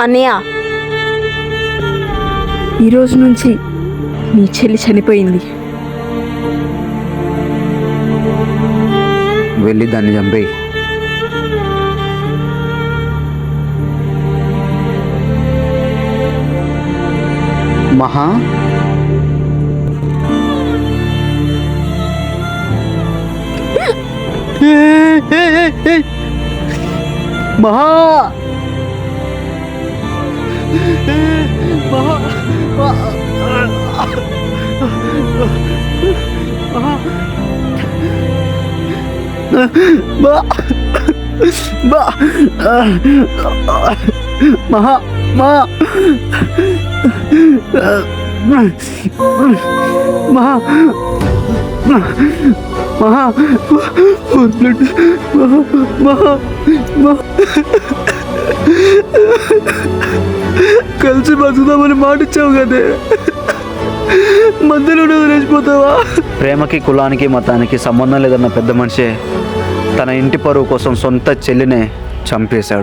అన్నయ్య, ఈరోజు నుంచి నీ చెల్లి చనిపోయింది. వెళ్ళి దాన్ని చంపేయి. మహా, మహా, మహా, మహా, మహా, కలిసి బతుకుదామని మాటిచ్చావు కదే, మధ్యలో వదిలేసిపోతావా? ప్రేమకి కులానికి మతానికి సంబంధం లేదన్న పెద్ద మనిషే తన ఇంటి పరువు కోసం సొంత చెల్లినే చంపేశాడు.